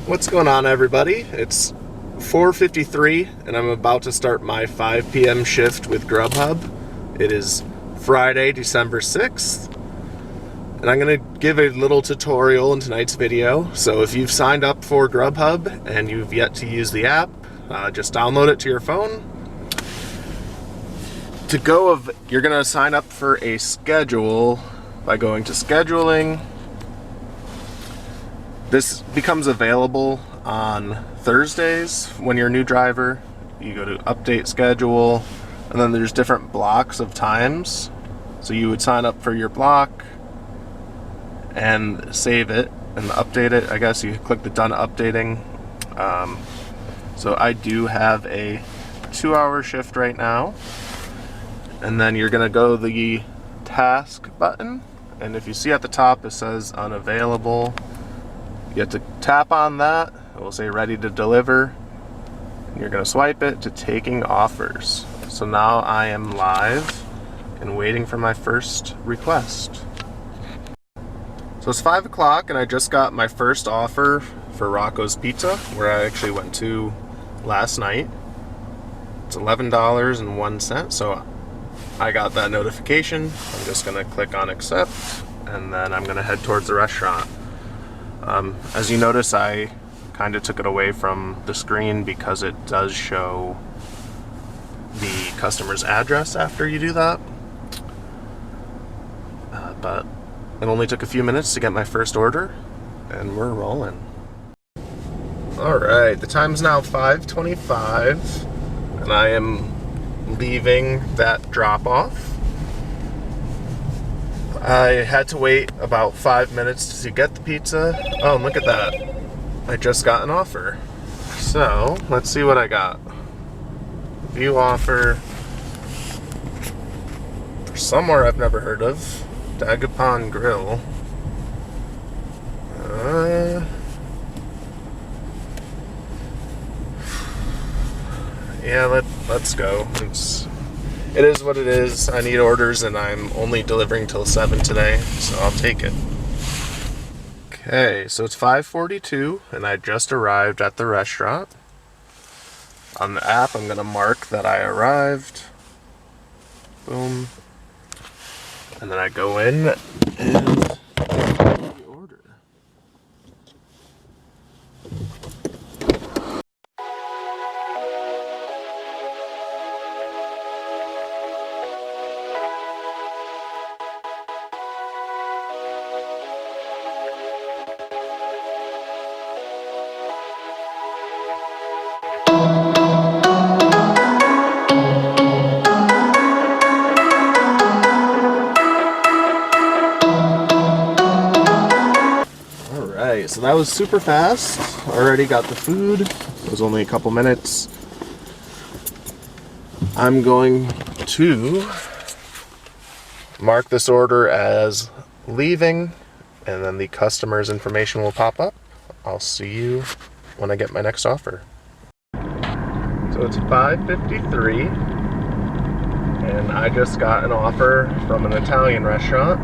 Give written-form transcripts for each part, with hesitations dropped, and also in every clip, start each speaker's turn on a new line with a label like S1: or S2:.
S1: What's going on, everybody? It's 4:53 and I'm about to start my 5 p.m. shift with GrubHub. It is Friday, December 6th, and I'm going to give a little tutorial in tonight's video. So if you've signed up for GrubHub and you've yet to use the app, just download it to your phone. You're going to sign up for a schedule by going to scheduling. This becomes available on Thursdays when you're a new driver. You go to update schedule, and then there's different blocks of times. So you would sign up for your block and save it and update it. I guess you click the done updating. So I do have a 2-hour shift right now. And then you're gonna go to the task button. And if you see at the top, it says unavailable. You have to tap on that. It will say ready to deliver. And you're going to swipe it to taking offers. So now I am live and waiting for my first request. So it's 5 o'clock and I just got my first offer for Rocco's Pizza, where I actually went to last night. It's $11.01. So I got that notification. I'm just going to click on accept, and then I'm going to head towards the restaurant. As you notice, I kind of took it away from the screen because it does show the customer's address after you do that. But it only took a few minutes to get my first order, and we're rolling. Alright, the time's now 5:25, and I am leaving that drop-off. I had to wait about 5 minutes to get the pizza. Oh, and look at that. I just got an offer. So, let's see what I got. View offer for somewhere I've never heard of. Dagapon Grill. Yeah, let's go. It is what it is. I need orders and I'm only delivering till 7 today, so I'll take it. Okay, so it's 5:42 and I just arrived at the restaurant. On the app, I'm gonna mark that I arrived. Boom. And then I go in and the order. So that was super fast. Already got the food. It was only a couple minutes. I'm going to mark this order as leaving, and then the customer's information will pop up. I'll see you when I get my next offer. So it's 5:53, and I just got an offer from an Italian restaurant.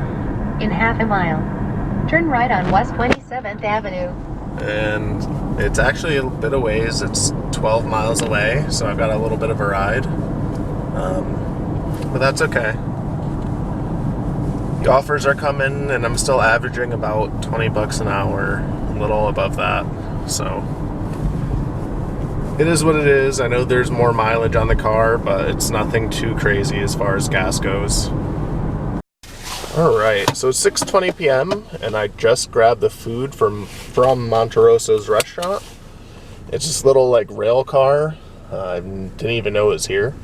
S2: In half a mile, turn right on West 27th Avenue.
S1: And it's actually a bit of ways. It's 12 miles away, so I've got a little bit of a ride. But that's okay. The offers are coming, and I'm still averaging about 20 bucks an hour, a little above that. So it is what it is. I know there's more mileage on the car, but it's nothing too crazy as far as gas goes. Alright, so it's 6:20 p.m. and I just grabbed the food from Monteroso's restaurant. It's this little rail car. I didn't even know it was here.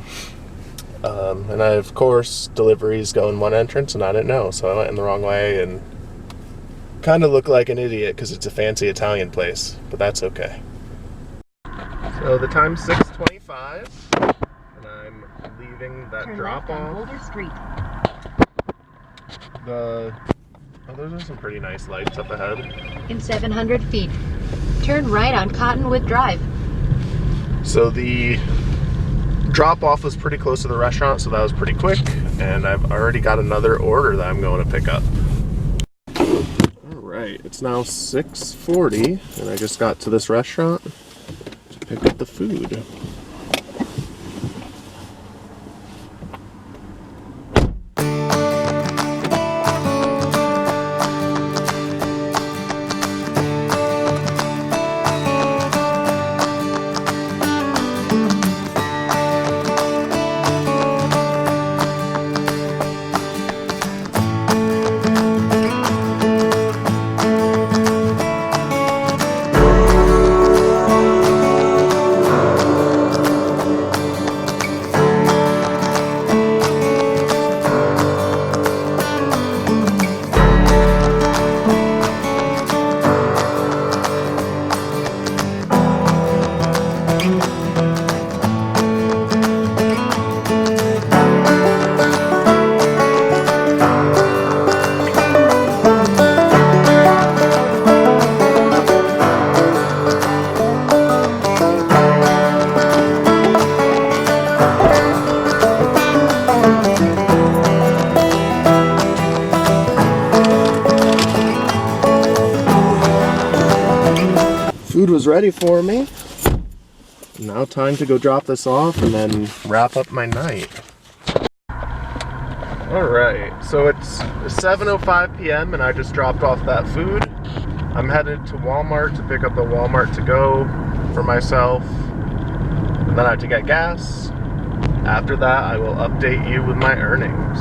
S1: And I, of course, deliveries go in one entrance and I didn't know, so I went in the wrong way and kind of look like an idiot because it's a fancy Italian place, but that's okay. So the time's 6:25 and I'm leaving that drop-off.
S2: Boulder Street.
S1: Those are some pretty nice lights up ahead.
S2: In 700 feet, turn right on Cottonwood Drive.
S1: So the drop-off was pretty close to the restaurant, so that was pretty quick, and I've already got another order that I'm going to pick up. Alright. right, it's now 6:40, and I just got to this restaurant to pick up the food. Food was ready for me. Now time to go drop this off and then wrap up my night. Alright, so it's 7:05 p.m. and I just dropped off that food. I'm headed to Walmart to pick up the Walmart to go for myself. And then I have to get gas. After that, I will update you with my earnings.